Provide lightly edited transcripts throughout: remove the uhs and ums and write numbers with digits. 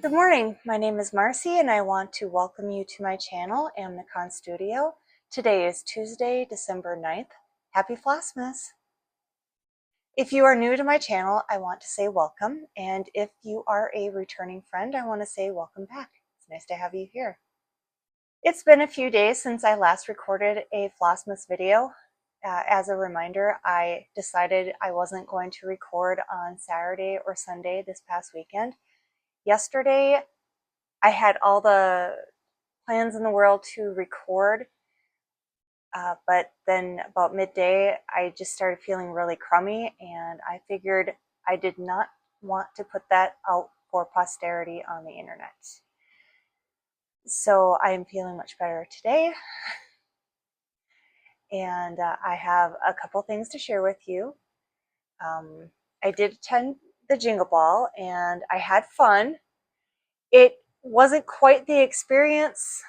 Good morning, my name is Marcy and I want to welcome you to my channel, Amnicon Studio. Today is Tuesday, December 9th. Happy Flossmas! If you are new to my channel, I want to say welcome, and if you are a returning friend, I want to say welcome back. It's nice to have you here. It's been a few days since I last recorded a Flossmas video. As a reminder, I decided I wasn't going to record on Saturday or Sunday this past weekend. Yesterday, I had all the plans in the world to record, but then about midday, I just started feeling really crummy, and I figured I did not want to put that out for posterity on the internet. So I am feeling much better today, and I have a couple things to share with you. I did attend the Jingle Ball, and I had fun. It wasn't quite the experience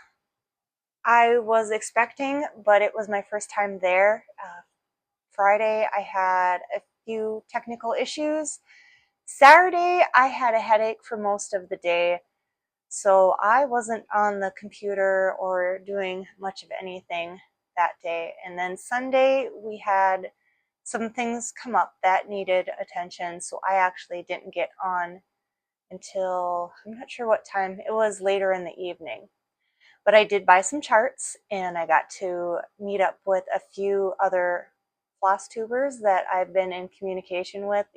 I was expecting, but it was my first time there. Friday, I had a few technical issues. Saturday, I had a headache for most of the day, so I wasn't on the computer or doing much of anything that day. And then Sunday, we had some things come up that needed attention, so I actually didn't get on until, I'm not sure what time, it was later in the evening. But I did buy some charts, and I got to meet up with a few other floss tubers that I've been in communication with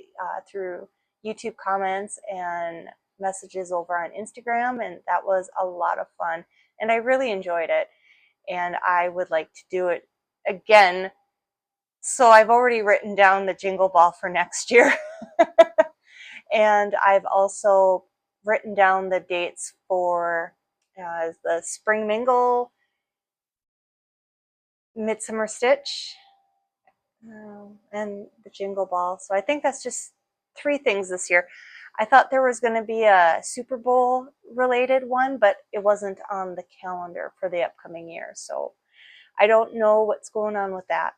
through YouTube comments and messages over on Instagram, and that was a lot of fun, and I really enjoyed it, and I would like to do it again. So I've already written down the Jingle Ball for next year. And I've also written down the dates for the Spring Mingle, Midsummer Stitch, and the Jingle Ball. So I think that's just 3 things this year. I thought there was going to be a Super Bowl related one, but it wasn't on the calendar for the upcoming year. So I don't know what's going on with that.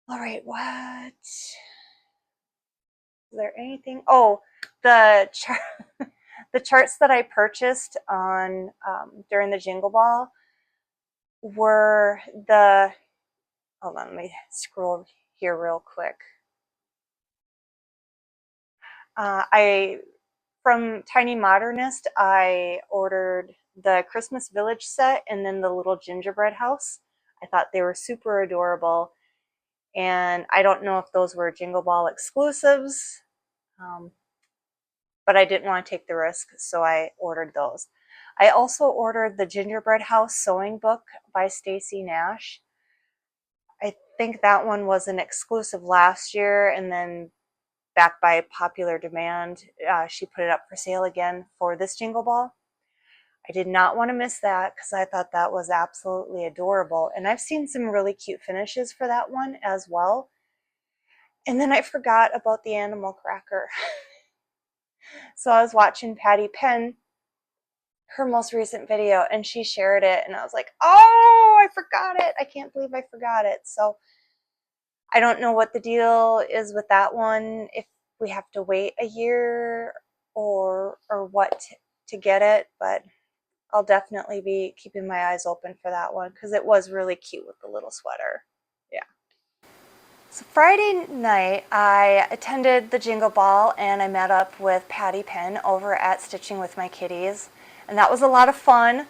All right, what? Is there anything? Oh, the charts that I purchased on during the Jingle Ball were the, hold on, let me scroll here real quick. From Tiny Modernist, I ordered the Christmas Village set and then the little gingerbread house. I thought they were super adorable, and I don't know if those were Jingle Ball exclusives, but I didn't want to take the risk, so I ordered those. I also ordered the Gingerbread House Sewing Book by Stacy Nash. I think that one was an exclusive last year, and then back by popular demand, she put it up for sale again for this Jingle Ball. I did not want to miss that because I thought that was absolutely adorable, and I've seen some really cute finishes for that one as well. And then I forgot about the animal cracker. So I was watching Patty Penn, her most recent video, and she shared it, and I was like, oh, I forgot it. I can't believe I forgot it. So I don't know what the deal is with that one, if we have to wait a year or what to get it, but I'll definitely be keeping my eyes open for that one because it was really cute with the little sweater. Yeah. So Friday night, I attended the Jingle Ball, and I met up with Patty Penn over at Stitching with My Kitties, and that was a lot of fun.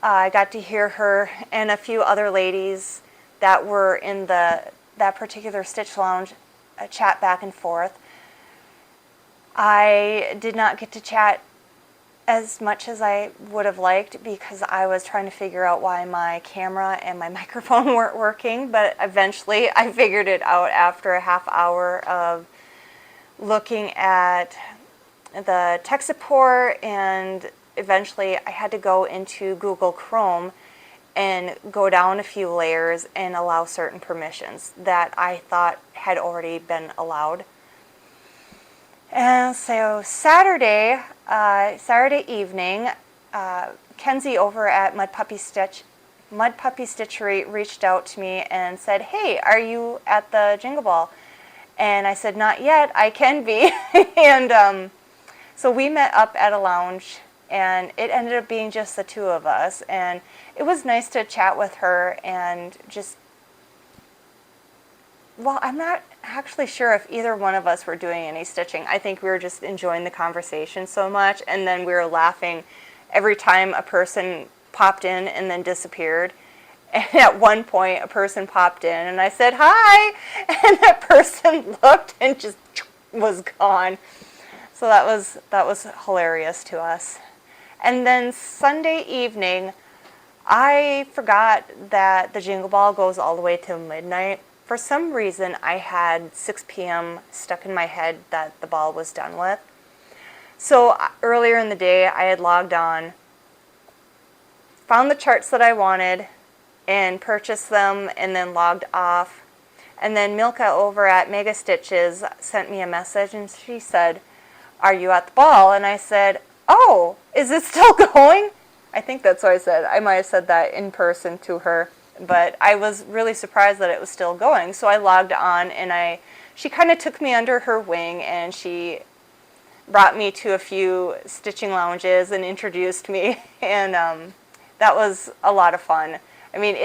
I got to hear her and a few other ladies that were in that particular Stitch Lounge chat back and forth. I did not get to chat as much as I would have liked because I was trying to figure out why my camera and my microphone weren't working, but eventually I figured it out after a half hour of looking at the tech support, and eventually I had to go into Google Chrome and go down a few layers and allow certain permissions that I thought had already been allowed. And so Saturday evening, Kenzie over at Mud Puppy Stitchery reached out to me and said, hey, are you at the Jingle Ball? And I said, not yet, I can be. And So we met up at a lounge, and it ended up being just the two of us, and it was nice to chat with her and just, well, I'm not actually sure if either one of us were doing any stitching. I think we were just enjoying the conversation so much, and then we were laughing every time a person popped in and then disappeared. And at one point, a person popped in, and I said, "Hi!" And that person looked and just was gone. So that was hilarious to us. And then Sunday evening, I forgot that the Jingle Ball goes all the way till midnight. For some reason, I had 6 p.m. stuck in my head that the ball was done with. So earlier in the day, I had logged on, found the charts that I wanted, and purchased them, and then logged off. And then Milka over at Mega Stitches sent me a message, and she said, "Are you at the ball?" And I said, "Oh, is it still going?" I think that's what I said. I might have said that in person to her, but I was really surprised that it was still going. So I logged on, and she kind of took me under her wing, and she brought me to a few stitching lounges and introduced me, and that was a lot of fun. I mean,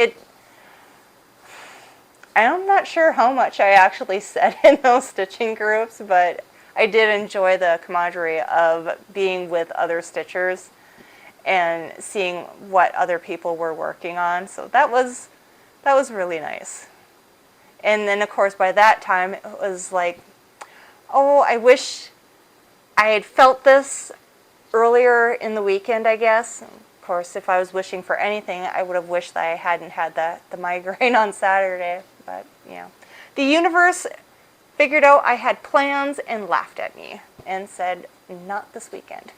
I'm not sure how much I actually said in those stitching groups, but I did enjoy the camaraderie of being with other stitchers and seeing what other people were working on. So that was really nice. And then of course by that time it was like, oh, I wish I had felt this earlier in the weekend, I guess. Of course, if I was wishing for anything, I would have wished that I hadn't had the migraine on Saturday. But, the universe figured out I had plans and laughed at me and said, not this weekend.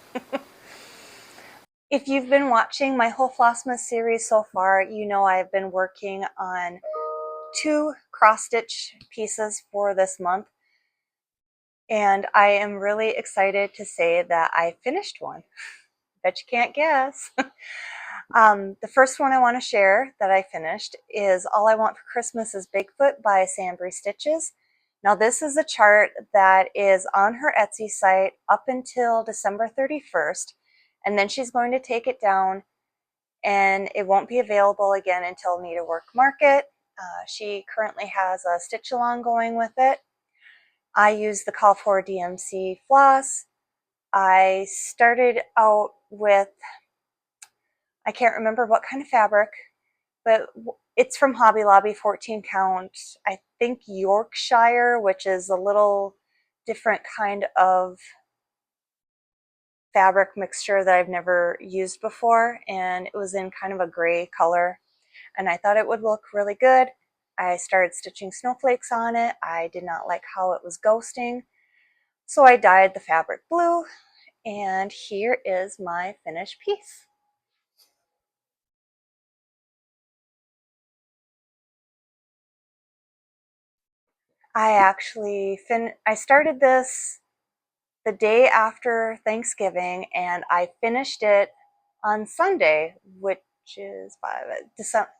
If you've been watching my whole Flossmas series so far, you know I've been working on 2 cross-stitch pieces for this month. And I am really excited to say that I finished one. Bet you can't guess. The first one I want to share that I finished is All I Want for Christmas is Bigfoot by Sambry Stitches. Now this is a chart that is on her Etsy site up until December 31st, and then she's going to take it down, and it won't be available again until Needlework Market. She currently has a stitch along going with it. I use the Call for DMC floss. I started out with, I can't remember what kind of fabric, but it's from Hobby Lobby, 14 count, I think Yorkshire, which is a little different kind of fabric mixture that I've never used before, and it was in kind of a gray color, and I thought it would look really good. I started stitching snowflakes on it. I did not like how it was ghosting, so I dyed the fabric blue, and here is my finished piece. I started this the day after Thanksgiving, and I finished it on Sunday, which is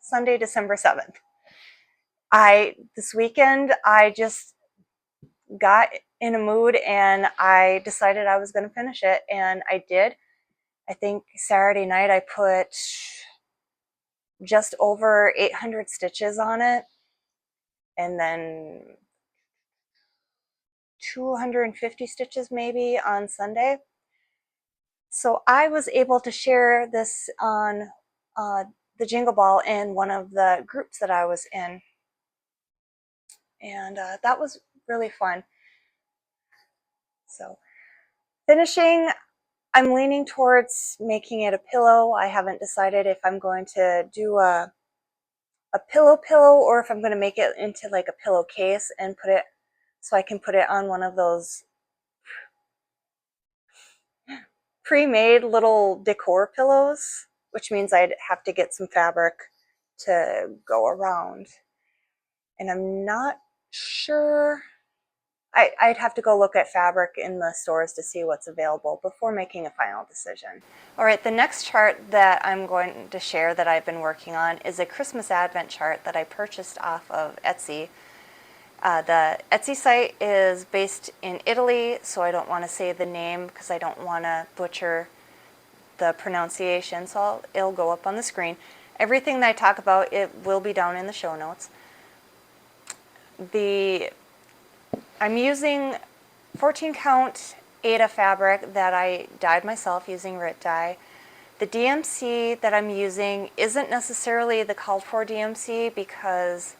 Sunday, December 7th. This weekend, I just got in a mood and I decided I was going to finish it, and I did. I think Saturday night I put just over 800 stitches on it, and then 250 stitches maybe on Sunday. So I was able to share this on the Jingle Ball in one of the groups that I was in, and that was really fun. So finishing, I'm leaning towards making it a pillow. I haven't decided if I'm going to do a pillow or if I'm going to make it into like a pillowcase and put it so I can put it on one of those pre-made little decor pillows, which means I'd have to get some fabric to go around. And I'm not sure. I'd have to go look at fabric in the stores to see what's available before making a final decision. All right, the next chart that I'm going to share that I've been working on is a Christmas Advent chart that I purchased off of Etsy. The Etsy site is based in Italy, so I don't want to say the name because I don't want to butcher the pronunciation, so it'll go up on the screen. Everything that I talk about, it will be down in the show notes. I'm using 14 count Aida fabric that I dyed myself using Rit dye. The DMC that I'm using isn't necessarily the called for DMC because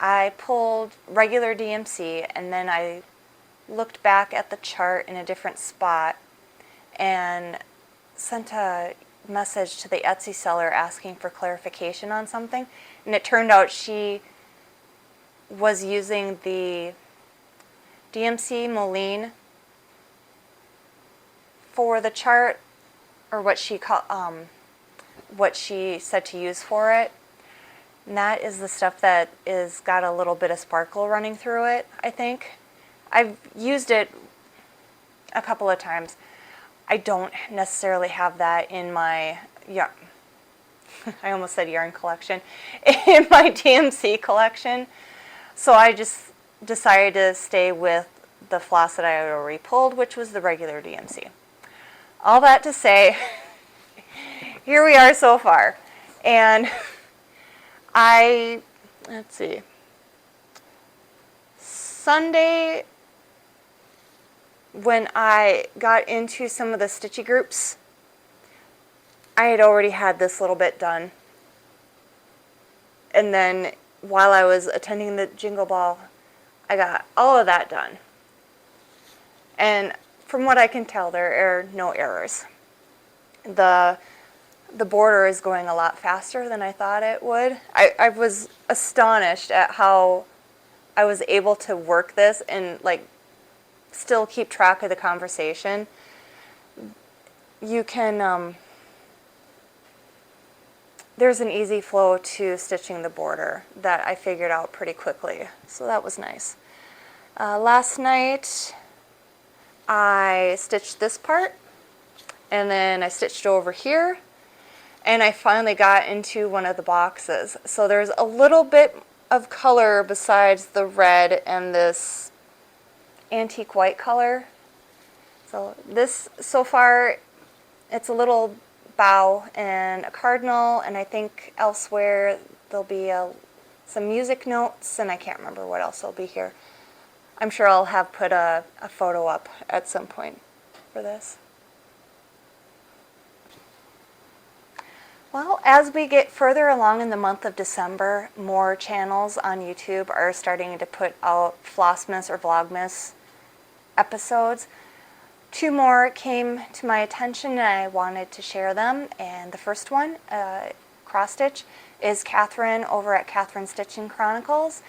I pulled regular DMC and then I looked back at the chart in a different spot and sent a message to the Etsy seller asking for clarification on something, and it turned out she was using the DMC Moline for the chart, or what she said to use for it. And that is the stuff that is got a little bit of sparkle running through it, I think. I've used it a couple of times. I don't necessarily have that in my, I almost said yarn collection, in my DMC collection. So I just decided to stay with the floss that I had already pulled, which was the regular DMC. All that to say, here we are so far. And let's see, Sunday, when I got into some of the stitchy groups, I had already had this little bit done. And then while I was attending the Jingle Ball, I got all of that done. And from what I can tell, there are no errors. The border is going a lot faster than I thought it would. I was astonished at how I was able to work this and like still keep track of the conversation. You can, there's an easy flow to stitching the border that I figured out pretty quickly, so that was nice. Last night I stitched this part, and then I stitched over here, and I finally got into one of the boxes. So there's a little bit of color besides the red and this antique white color. So this, so far, it's a little bow and a cardinal, and I think elsewhere there'll be some music notes, and I can't remember what else will be here. I'm sure I'll have put a photo up at some point for this. Well, as we get further along in the month of December, more channels on YouTube are starting to put out Flossmas or Vlogmas episodes. 2 more came to my attention and I wanted to share them. And the first one, cross stitch, is Katherine over at Katherine Stitching Chronicles.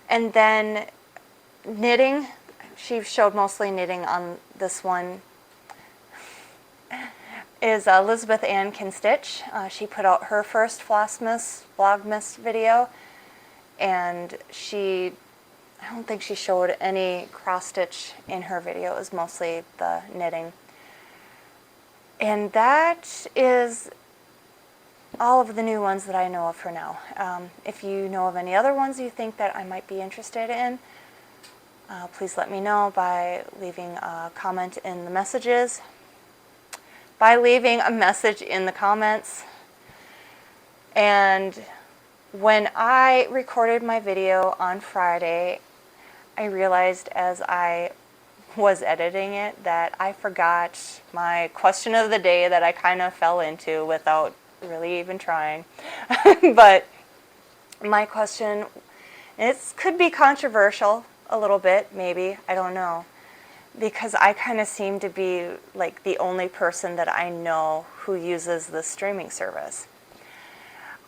And then knitting, she showed mostly knitting on this one, is Elizabeth Ann Can Stitch. She put out her first Flossmas Vlogmas video, and I don't think she showed any cross stitch in her video. It was mostly the knitting. And that is all of the new ones that I know of for now. If you know of any other ones you think that I might be interested in, please let me know by leaving a comment in the messages. By leaving a message in the comments. And when I recorded my video on Friday, I realized as I was editing it that I forgot my question of the day that I kind of fell into without really even trying. But my question, it could be controversial a little bit, maybe, I don't know, because I kind of seem to be like the only person that I know who uses this streaming service.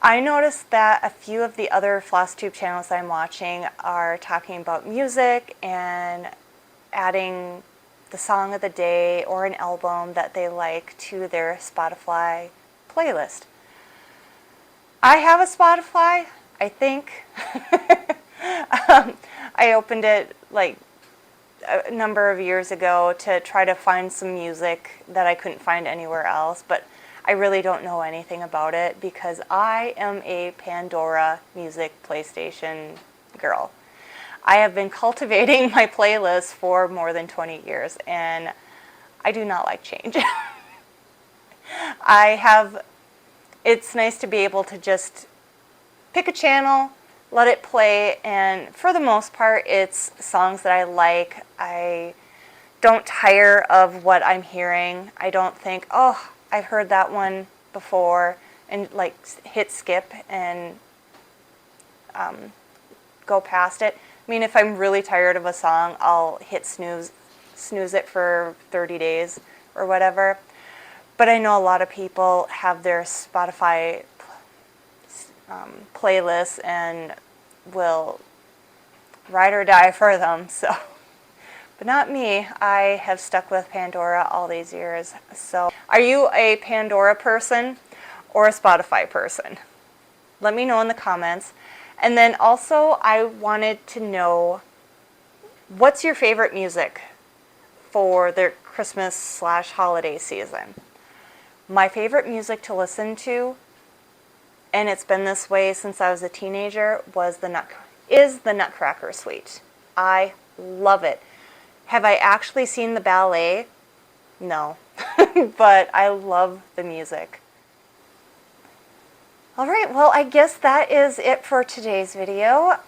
I noticed that a few of the other FlossTube channels I'm watching are talking about music and adding the song of the day or an album that they like to their Spotify playlist. I have a Spotify, I think. I opened it like a number of years ago to try to find some music that I couldn't find anywhere else, but I really don't know anything about it because I am a Pandora music PlayStation girl. I have been cultivating my playlist for more than 20 years, and I do not like change. It's nice to be able to just pick a channel, let it play, and for the most part, it's songs that I like. I don't tire of what I'm hearing. I don't think, oh, I've heard that one before, and like hit skip and go past it. I mean, if I'm really tired of a song, I'll hit snooze it for 30 days or whatever. But I know a lot of people have their Spotify playlists and will ride or die for them. So, but not me. I have stuck with Pandora all these years. So, are you a Pandora person or a Spotify person? Let me know in the comments. And then also, I wanted to know, what's your favorite music for the Christmas/holiday season? My favorite music to listen to, and it's been this way since I was a teenager, is the Nutcracker Suite. I love it. Have I actually seen the ballet? No, but I love the music. All right, well, I guess that is it for today's video.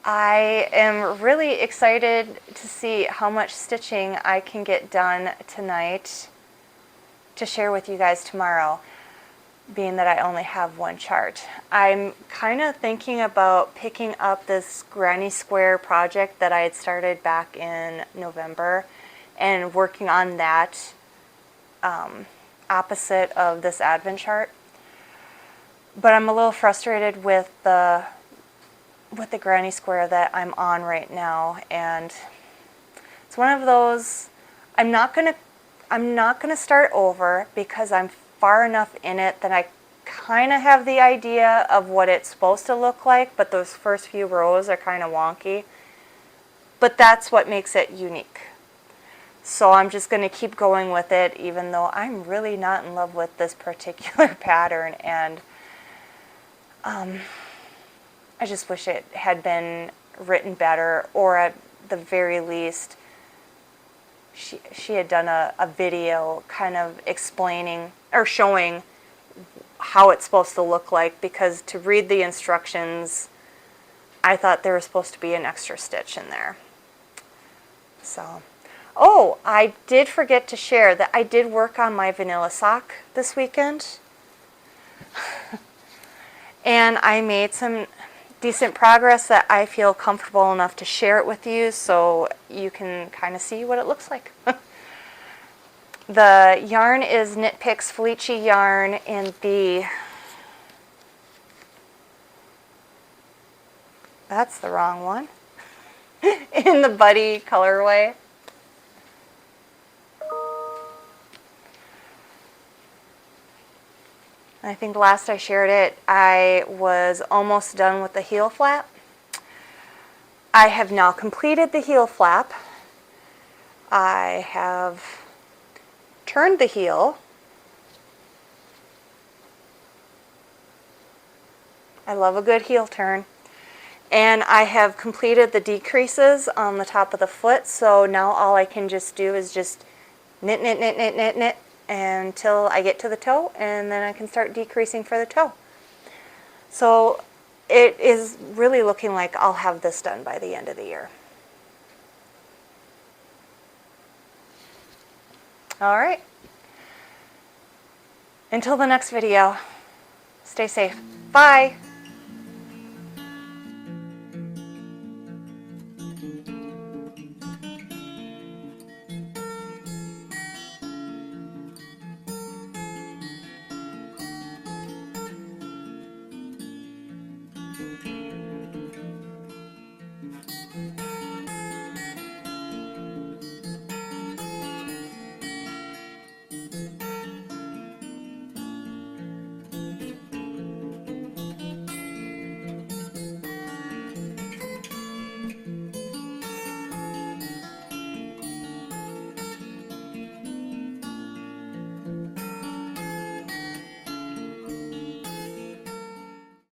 I am really excited to see how much stitching I can get done tonight to share with you guys tomorrow, being that I only have one chart. I'm kind of thinking about picking up this granny square project that I had started back in November and working on that opposite of this advent chart. But I'm a little frustrated with the granny square that I'm on right now, and it's one of those, I'm not gonna start over because I'm far enough in it that I kind of have the idea of what it's supposed to look like, but those first few rows are kind of wonky. But that's what makes it unique. So I'm just going to keep going with it, even though I'm really not in love with this particular pattern, and I just wish it had been written better, or at the very least she had done a video kind of explaining or showing how it's supposed to look like, because to read the instructions, I thought there was supposed to be an extra stitch in there. So, oh, I did forget to share that I did work on my vanilla sock this weekend. And I made some decent progress that I feel comfortable enough to share it with you so you can kind of see what it looks like. The yarn is Knit Picks Felici yarn in the, that's the wrong one, in the Buddy colorway. I think last I shared it, I was almost done with the heel flap. I have now completed the heel flap. I have turned the heel. I love a good heel turn. And I have completed the decreases on the top of the foot, so now all I can just do is just knit, knit, knit, knit, knit, knit, until I get to the toe, and then I can start decreasing for the toe. So it is really looking like I'll have this done by the end of the year. All right. Until the next video, stay safe. Bye.